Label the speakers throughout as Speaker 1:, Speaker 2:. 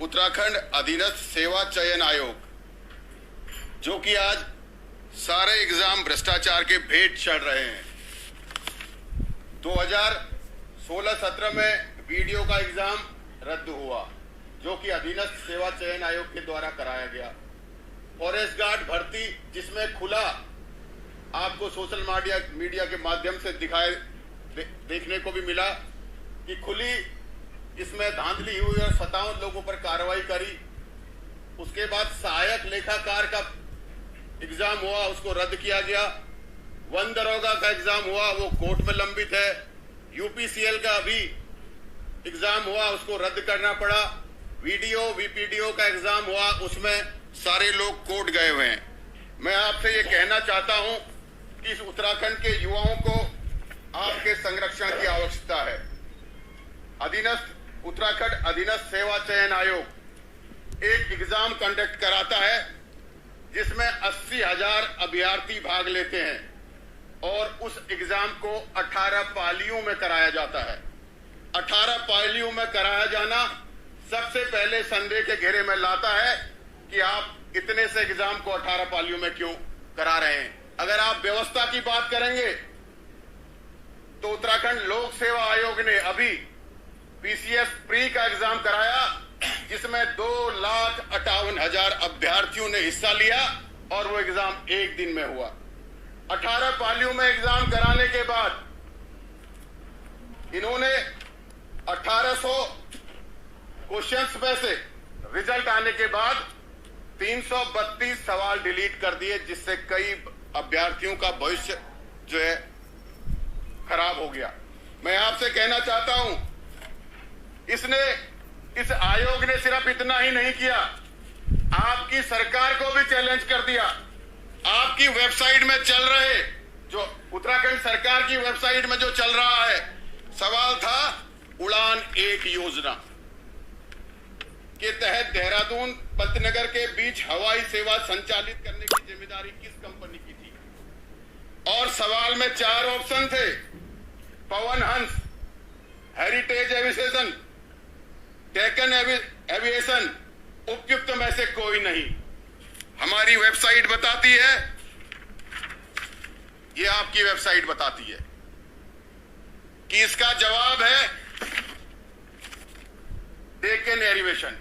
Speaker 1: उत्तराखंड अधीनस्थ सेवा चयन आयोग, जो कि आज सारे एग्जाम भ्रष्टाचार के भेंट चढ़ रहे हैं। 2016-17 में वीडियो का एग्जाम रद्द हुआ, जो कि अधीनस्थ सेवा चयन आयोग के द्वारा कराया गया। फॉरेस्ट गार्ड भर्ती, जिसमें खुला आपको सोशल मीडिया के माध्यम से देखने को भी मिला कि खुली इसमें धांधली हुई और 57 लोगों पर कार्रवाई करी। उसके बाद सहायक लेखाकार का एग्जाम हुआ, उसको रद्द किया गया। वन दरोगा का एग्जाम हुआ, वो कोर्ट में लंबित है। यूपीसीएल का अभी एग्जाम हुआ, उसको रद्द करना पड़ा। वीपीडीओ का एग्जाम हुआ, उसमें सारे लोग कोर्ट गए हुए हैं। मैं आपसे ये कहना चाहता हूं कि इस उत्तराखंड के युवाओं को आपके संरक्षण की आवश्यकता है। उत्तराखंड अधीनस्थ सेवा चयन आयोग एक एग्जाम कंडक्ट कराता है, जिसमें 80,000 अभ्यर्थी भाग लेते हैं और उस एग्जाम को 18 पालियों में कराया जाता है। 18 पालियों में कराया जाना सबसे पहले संदेह के घेरे में लाता है कि आप इतने से एग्जाम को 18 पालियों में क्यों करा रहे हैं। अगर आप व्यवस्था की बात करेंगे तो उत्तराखंड लोक सेवा आयोग ने अभी पीसीएस प्री का एग्जाम कराया, जिसमें 2,58,000 अभ्यर्थियों ने हिस्सा लिया और वो एग्जाम एक दिन में हुआ। 18 पालियों में एग्जाम कराने के बाद इन्होंने 1800 क्वेश्चंस में से रिजल्ट आने के बाद 332 सवाल डिलीट कर दिए, जिससे कई अभ्यर्थियों का भविष्य जो है खराब हो गया। मैं आपसे कहना चाहता हूं, इस आयोग ने सिर्फ इतना ही नहीं किया, आपकी सरकार को भी चैलेंज कर दिया। आपकी वेबसाइट में चल रहे, जो उत्तराखंड सरकार की वेबसाइट में जो चल रहा है, सवाल था उड़ान 1 योजना के तहत देहरादून पंतनगर के बीच हवाई सेवा संचालित करने की जिम्मेदारी किस कंपनी की थी। और सवाल में 4 ऑप्शन थे: Pawan Hans, heritage aviation, taken aviation. उपयुक्त में से कोई नहीं। हमारी वेबसाइट बताती है, ये आपकी वेबसाइट बताती है कि इसका जवाब है टेकन एविएशन।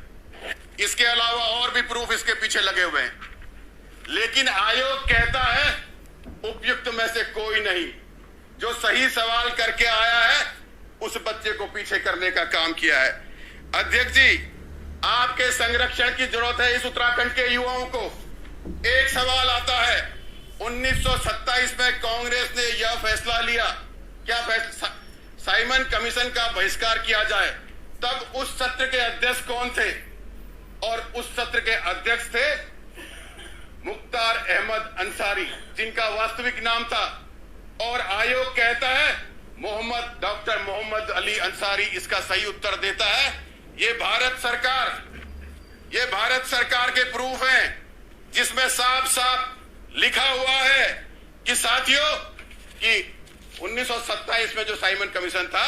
Speaker 1: इसके अलावा और भी प्रूफ इसके पीछे लगे हुए हैं, लेकिन आयोग कहता है उपयुक्त में से कोई नहीं। जो सही सवाल करके आया है उस बच्चे को पीछे करने का काम किया है। अध्यक्ष जी, आपके संरक्षण की जरूरत है इस उत्तराखंड के युवाओं को। एक सवाल आता है, 1927 में कांग्रेस ने यह फैसला लिया, क्या साइमन कमीशन का बहिष्कार किया जाए। तब उस सत्र के अध्यक्ष कौन थे? और उस सत्र के अध्यक्ष थे मुख्तार अहमद अंसारी, जिनका वास्तविक नाम था। और आयोग कहता है डॉक्टर मोहम्मद अली अंसारी इसका सही उत्तर देता है। ये भारत सरकार के प्रूफ हैं, जिसमें साफ साफ लिखा हुआ है कि साथियों कि 1927 में जो साइमन कमीशन था,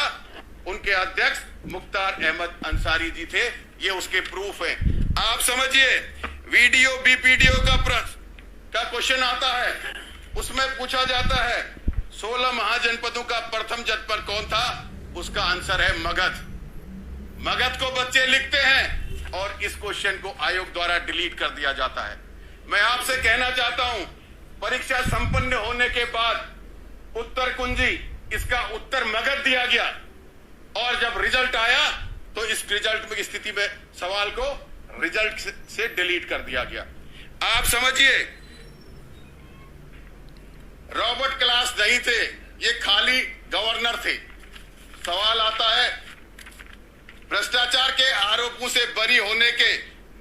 Speaker 1: उनके अध्यक्ष मुख्तार अहमद अंसारी जी थे। ये उसके प्रूफ हैं। आप समझिए, बीपीडीओ का क्वेश्चन आता है, उसमें पूछा जाता है 16 महाजनपदों का प्रथम जनपद कौन था। उसका आंसर है मगध को बच्चे लिखते हैं और इस क्वेश्चन को आयोग द्वारा डिलीट कर दिया जाता है। मैं आपसे कहना चाहता हूं, परीक्षा संपन्न होने के बाद उत्तर कुंजी, इसका उत्तर मगध दिया गया और जब रिजल्ट आया तो इस रिजल्ट में स्थिति में सवाल को रिजल्ट से डिलीट कर दिया गया। आप समझिए, रॉबर्ट क्लास नहीं थे, ये खाली गवर्नर थे। सवाल आता है, भ्रष्टाचार के आरोपों से बरी होने के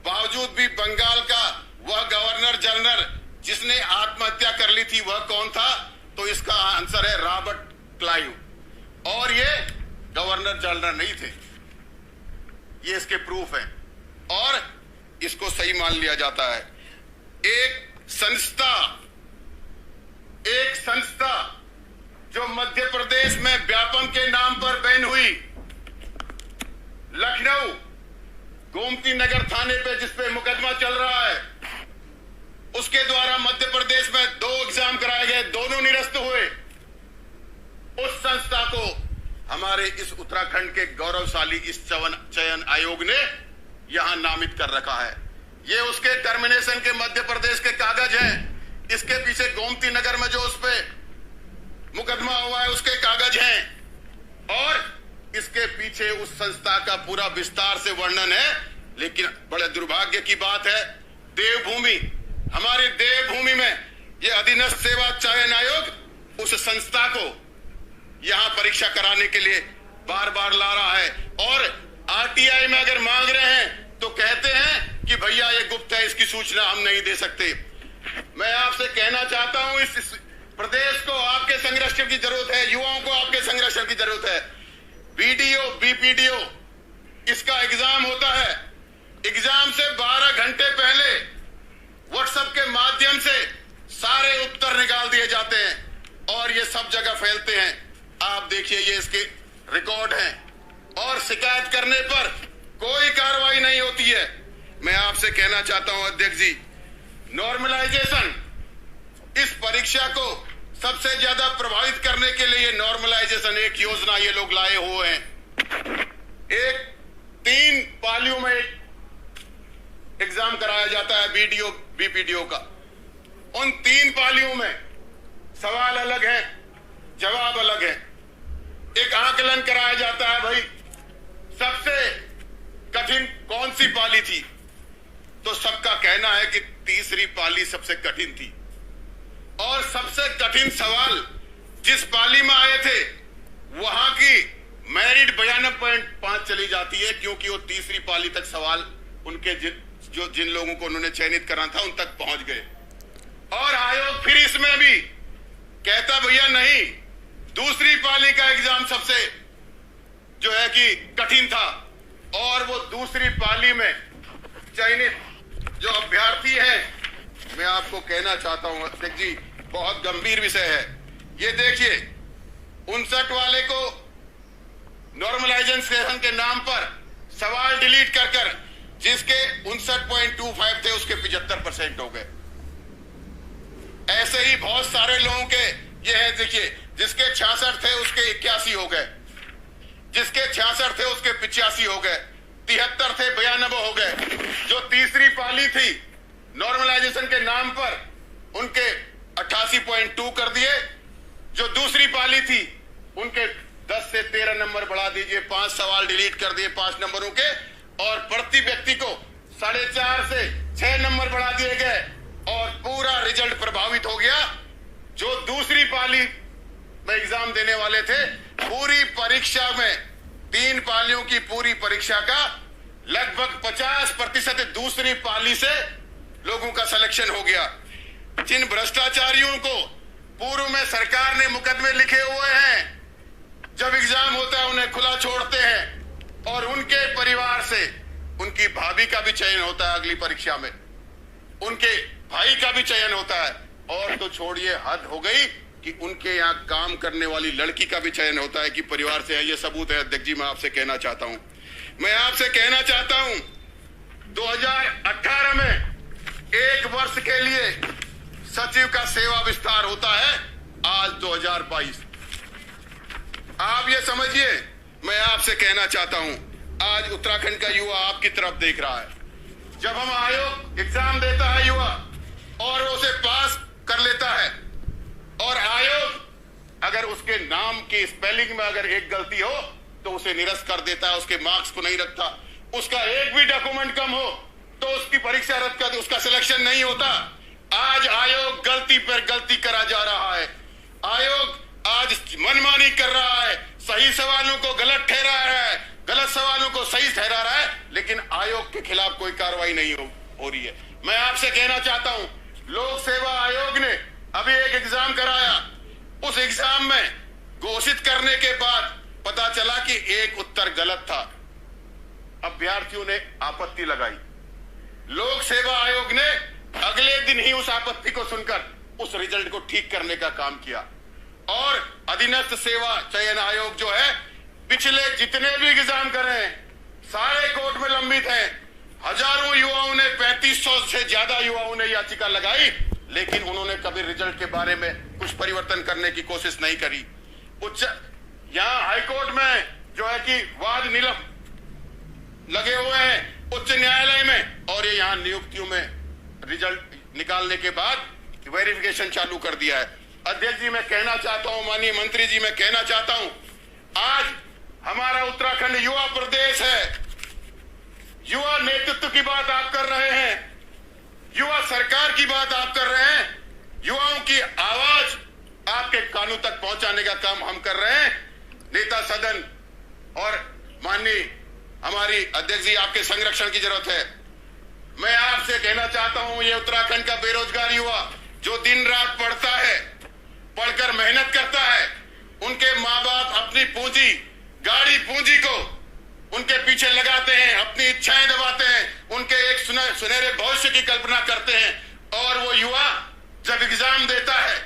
Speaker 1: बावजूद भी बंगाल का वह गवर्नर जनरल जिसने आत्महत्या कर ली थी, वह कौन था? तो इसका आंसर है रॉबर्ट क्लाइव। और ये गवर्नर जनरल नहीं थे। ये इसके प्रूफ हैं और इसको सही मान लिया जाता है। एक संस्था जो मध्य प्रदेश में व्यापम के नाम पर बैन हुई, लखनऊ गोमती नगर थाने पे जिस पे मुकदमा चल रहा है, उसके द्वारा मध्य प्रदेश में 2 एग्जाम कराए गए, दोनों निरस्त हुए। उस संस्था को हमारे इस उत्तराखंड के गौरवशाली इस चयन आयोग ने यहां नामित कर रखा है। ये उसके टर्मिनेशन के मध्य प्रदेश के कागज हैं। इसके पीछे गोमती नगर में जो उस पे मुकदमा हुआ है उसके कागज हैं, और इसके पीछे उस संस्था का पूरा विस्तार से वर्णन है। लेकिन बड़े दुर्भाग्य की बात है, देवभूमि, हमारी देवभूमि में ये अधीनस्थ सेवा चयन आयोग उस संस्था को यहां परीक्षा कराने के लिए बार बार ला रहा है। और आरटीआई में अगर मांग रहे हैं तो कहते हैं कि भैया ये गुप्त है, इसकी सूचना हम नहीं दे सकते। मैं आपसे कहना चाहता हूं, इस प्रदेश को आपके संरक्षण की जरूरत है, युवाओं को आपके संरक्षण की जरूरत है। बीडीओ, बीपीडीओ, इसका एग्जाम होता है। एग्जाम से 12 घंटे पहले व्हाट्सएप के माध्यम से सारे उत्तर निकाल दिए जाते हैं और ये सब जगह फैलते हैं। आप देखिए, ये इसके रिकॉर्ड हैं, और शिकायत करने पर कोई कार्रवाई नहीं होती है। मैं आपसे कहना चाहता हूं अध्यक्ष जी, नॉर्मलाइजेशन, इस परीक्षा को सबसे ज्यादा प्रभावित करने के लिए नॉर्मलाइजेशन एक योजना ये लोग लाए हुए हैं। एक 3 पालियों में एग्जाम कराया जाता है बीडीओ बीपीडीओ का। उन 3 पालियों में सवाल अलग है, जवाब अलग है। एक आकलन कराया जाता है, भाई सबसे कठिन कौन सी पाली थी, तो सबका कहना है कि तीसरी पाली सबसे कठिन थी। और सबसे कठिन सवाल जिस पाली में आए थे वहां की मेरिट 92.5 चली जाती है, क्योंकि वो तीसरी पाली तक सवाल उनके जिन लोगों को उन्होंने चयनित करना था उन तक पहुंच गए। और आयोग फिर इसमें भी कहता भैया नहीं, दूसरी पाली का एग्जाम सबसे जो है कि कठिन था। और वो दूसरी पाली में चयनित जो अभ्यर्थी हैं, मैं आपको कहना चाहता हूं अध्यक्ष जी, बहुत गंभीर विषय है ये। देखिए, 59 वाले को नॉर्मलाइजेशन के नाम पर सवाल डिलीट कर जिसके 59.25 थे उसके 75% हो गए। ऐसे ही बहुत सारे लोगों के ये है, देखिए, जिसके 66 थे उसके 81 हो गए, जिसके 66 थे उसके 85 हो गए, 73 थे 92 हो गए। जो तीसरी पाली थी नॉर्मलाइजेशन के नाम पर उनके 88.2 कर दिए। जो दूसरी पाली थी उनके 10 से 13 नंबर बढ़ा दीजिए, 5 सवाल डिलीट कर दिए 5 नंबरों के, और प्रति व्यक्ति को 4.5 से 6 नंबर बढ़ा दिए गए और पूरा रिजल्ट प्रभावित हो गया। जो दूसरी पाली में एग्जाम देने वाले थे, पूरी परीक्षा में 3 पालियों की पूरी परीक्षा का लगभग 50% दूसरी पाली से लोगों का सिलेक्शन हो गया। जिन भ्रष्टाचारियों को पूर्व में सरकार ने मुकदमे लिखे हुए हैं, जब एग्जाम होता है उन्हें खुला छोड़ते हैं, और उनके परिवार से उनकी भाभी का भी चयन होता है अगली परीक्षा में, उनके भाई का भी चयन होता है। और तो छोड़िए, हद हो गई कि उनके यहाँ काम करने वाली लड़की का भी चयन होता है कि परिवार से है। ये सबूत है अध्यक्ष जी, मैं आपसे कहना चाहता हूं। मैं आपसे कहना चाहता हूं, 2018 में 1 वर्ष के लिए सचिव का सेवा विस्तार होता है। आज 2022, आप ये समझिए, मैं आपसे कहना चाहता हूं, आज उत्तराखंड का युवा आपकी तरफ देख रहा है। जब हम आयोग एग्जाम देता है युवा और उसे पास कर लेता है, और आयोग अगर उसके नाम की स्पेलिंग में अगर एक गलती हो तो उसे निरस्त कर देता है, उसके मार्क्स को नहीं रखता। उसका एक भी डॉक्यूमेंट कम हो तो उसकी परीक्षा रद्द कर, उसका सिलेक्शन नहीं होता। आज आयोग गलती पर गलती करा जा रहा है। आयोग आज मनमानी कर रहा है, सही सवालों को गलत ठहरा रहा है, गलत सवालों को सही ठहरा रहा है, लेकिन आयोग के खिलाफ कोई कार्रवाई नहीं हो रही है। मैं आपसे कहना चाहता हूं, लोक सेवा आयोग ने अभी एक एग्जाम कराया। उस एग्जाम में घोषित करने के बाद पता चला कि एक उत्तर गलत था। अभ्यर्थियों ने आपत्ति लगाई। लोक सेवा आयोग ने अगले दिन ही उस आपत्ति को सुनकर उस रिजल्ट को ठीक करने का काम किया। और अधीनस्थ सेवा चयन आयोग जो है, पिछले जितने भी एग्जाम करे हैं सारे कोर्ट में लंबित हैं। 2500 से ज्यादा युवाओं ने याचिका लगाई, लेकिन उन्होंने कभी रिजल्ट के बारे में कुछ परिवर्तन करने की कोशिश नहीं करी। यहां हाईकोर्ट में जो है कि वाद निलंब लगे हुए हैं उच्च न्यायालय में, और ये यहां नियुक्तियों में रिजल्ट निकालने के बाद वेरिफिकेशन चालू कर दिया है। अध्यक्ष जी, मैं कहना चाहता हूं, माननीय मंत्री जी, मैं कहना चाहता हूं, आज हमारा उत्तराखंड युवा प्रदेश है। युवा नेतृत्व की बात आप कर रहे हैं, युवा सरकार की बात आप कर रहे हैं, युवाओं की आवाज आपके कानों तक पहुंचाने का काम हम कर रहे हैं। नेता सदन और माननीय हमारी अध्यक्ष जी, आपके संरक्षण की जरूरत है। मैं आपसे कहना चाहता हूं, ये उत्तराखंड का बेरोजगार युवा जो दिन रात पढ़ता है, पढ़कर मेहनत करता है, उनके माँ बाप अपनी पूंजी, गाड़ी पूंजी को उनके पीछे लगाते हैं, अपनी इच्छाएं दबाते हैं, उनके एक सुनहरे भविष्य की कल्पना करते हैं, और वो युवा जब एग्जाम देता है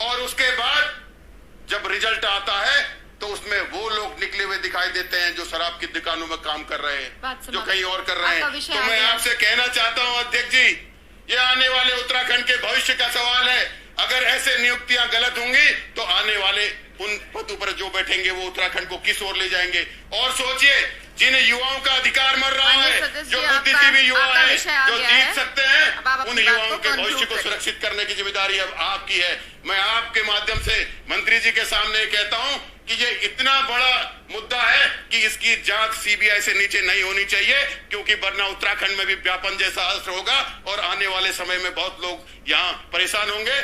Speaker 1: और उसके बाद जब रिजल्ट आता है तो उसमें वो लोग निकले हुए दिखाई देते हैं जो शराब की दुकानों में काम कर रहे हैं, जो कहीं और कर रहे हैं। तो मैं आपसे कहना चाहता हूं अध्यक्ष जी, ये आने वाले उत्तराखंड के भविष्य का सवाल है। अगर ऐसे नियुक्तियां गलत होंगी तो आने वाले उन पदों पर जो बैठेंगे वो उत्तराखंड को किस ओर ले जाएंगे। और सोचिए, जिन युवाओं का अधिकार मर रहा है, जो बुद्धिजीवी युवा है, जो जीत सकते हैं, उन युवाओं के भविष्य को सुरक्षित करने की जिम्मेदारी अब आपकी है। मैं आपके माध्यम से मंत्री जी के सामने कहता हूं कि ये इतना बड़ा मुद्दा है कि इसकी जांच सीबीआई से नीचे नहीं होनी चाहिए, क्योंकि वरना उत्तराखंड में भी व्यापन जैसा असर होगा और आने वाले समय में बहुत लोग यहाँ परेशान होंगे।